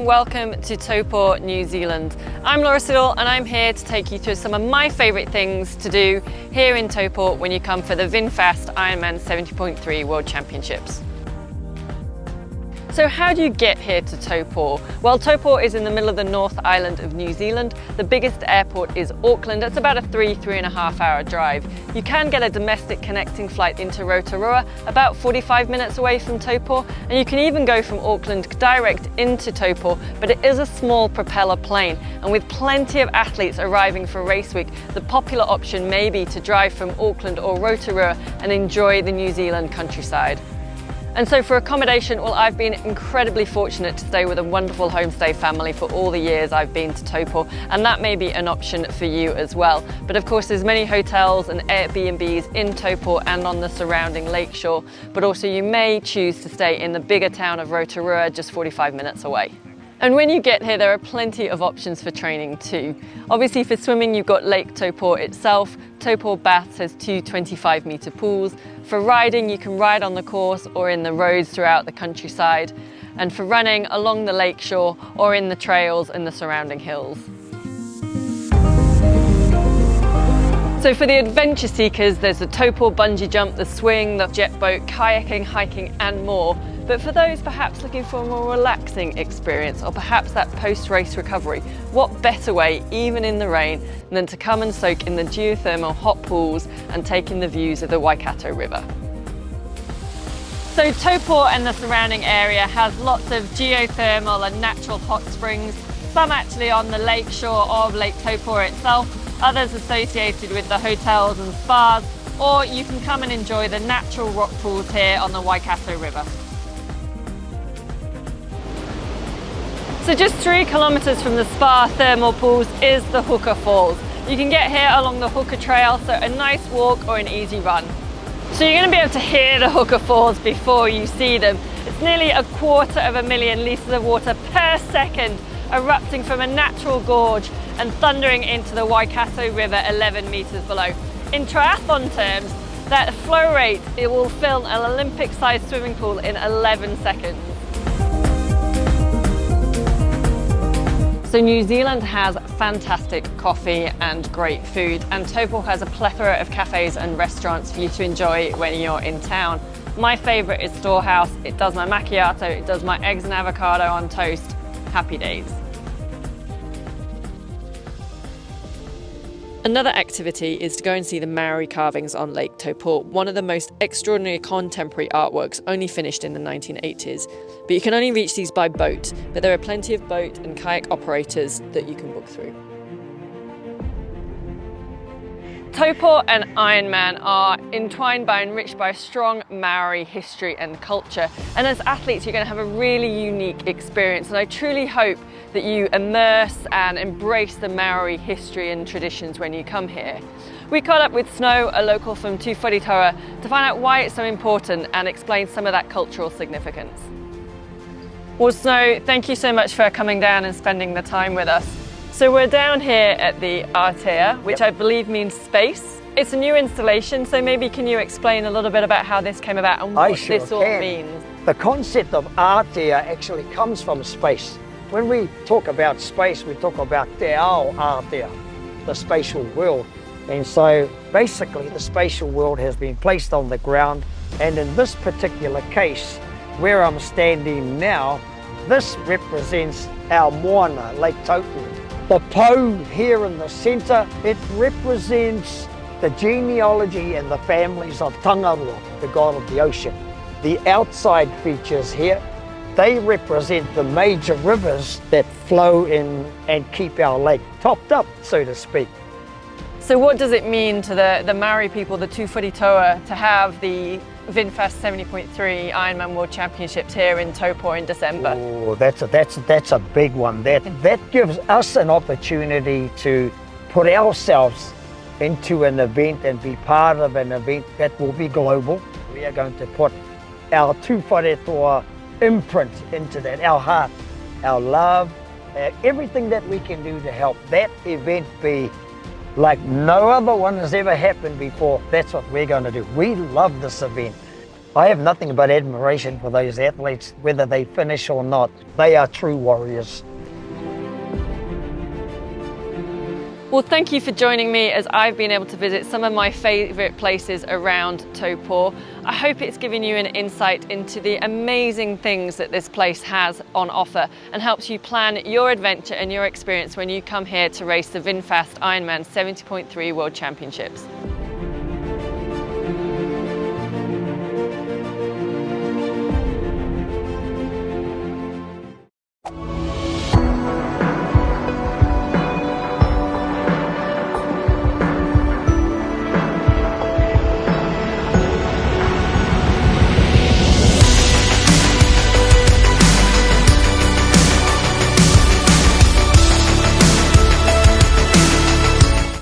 welcome to Taupō, New Zealand. I'm Laura Siddall and I'm here to take you through some of my favourite things to do here in Taupō when you come for the VinFast IRONMAN 70.3 World Championships. So how do you get here to Taupō? Well, Taupō is in the middle of the North Island of New Zealand. The biggest airport is Auckland. It's about a 3.5 hour drive. You can get a domestic connecting flight into Rotorua, about 45 minutes away from Taupō, and you can even go from Auckland direct into Taupō, but it is a small propeller plane, and with plenty of athletes arriving for race week, the popular option may be to drive from Auckland or Rotorua and enjoy the New Zealand countryside. And so for accommodation, well, I've been incredibly fortunate to stay with a wonderful homestay family for all the years I've been to Taupō, and that may be an option for you as well. But of course, there's many hotels and Airbnbs in Taupō and on the surrounding lakeshore, but also you may choose to stay in the bigger town of Rotorua, just 45 minutes away. And when you get here, there are plenty of options for training too. Obviously for swimming, you've got Lake Taupō itself. Taupō Baths has two 25-metre pools. For riding, you can ride on the course or in the roads throughout the countryside. And for running, along the lakeshore or in the trails and the surrounding hills. So for the adventure seekers, there's the Taupō bungee jump, the swing, the jet boat, kayaking, hiking and more. But for those perhaps looking for a more relaxing experience or perhaps that post-race recovery, what better way, even in the rain, than to come and soak in the geothermal hot pools and take in the views of the Waikato River. So Taupō and the surrounding area has lots of geothermal and natural hot springs, some actually on the lake shore of Lake Taupō itself, others associated with the hotels and spas, or you can come and enjoy the natural rock pools here on the Waikato River. So just 3 kilometres from the spa thermal pools is the Hooker Falls. You can get here along the Hooker Trail, so a nice walk or an easy run. So you're going to be able to hear the Hooker Falls before you see them. It's nearly 250,000 litres of water per second erupting from a natural gorge and thundering into the Waikato River 11 metres below. In triathlon terms, that flow rate, it will fill an Olympic-sized swimming pool in 11 seconds. So New Zealand has fantastic coffee and great food, and Taupō has a plethora of cafes and restaurants for you to enjoy when you're in town. My favourite is Storehouse. It does my macchiato, it does my eggs and avocado on toast. Happy days. Another activity is to go and see the Maori carvings on Lake Taupō, one of the most extraordinary contemporary artworks only finished in the 1980s. But you can only reach these by boat, but there are plenty of boat and kayak operators that you can book through. Taupō and Ironman are entwined by and enriched by a strong Maori history and culture. And as athletes, you're going to have a really unique experience. And I truly hope that you immerse and embrace the Maori history and traditions when you come here. We caught up with Snow, a local from Tū Wharetoa, to find out why it's so important and explain some of that cultural significance. Well, Snow, thank you so much for coming down and spending the time with us. So we're down here at the Aotea, which I believe means space. It's a new installation, so maybe can you explain a little bit about how this came about and what this all means? The concept of Aotea actually comes from space. When we talk about space, we talk about te ao Aotea, the spatial world. And so basically the spatial world has been placed on the ground, and in this particular case, where I'm standing now, this represents our moana, Lake Taupō. The po here in the centre, it represents the genealogy and the families of Tangaroa, the god of the ocean. The outside features here, they represent the major rivers that flow in and keep our lake topped up, so to speak. So what does it mean to the Maori people, the Tū Wharetoa, to have the VinFast 70.3 Ironman World Championships here in Taupō in December? Oh, that's a big one. That gives us an opportunity to put ourselves into an event and be part of an event that will be global. We are going to put our Tū Wharetoa imprint into that, our heart, our love, everything that we can do to help that event be like no other one has ever happened before. That's what we're going to do. We love this event. I have nothing but admiration for those athletes, whether they finish or not. They are true warriors. Well, thank you for joining me as I've been able to visit some of my favourite places around Taupō. I hope it's given you an insight into the amazing things that this place has on offer and helps you plan your adventure and your experience when you come here to race the VinFast IRONMAN 70.3 World Championships.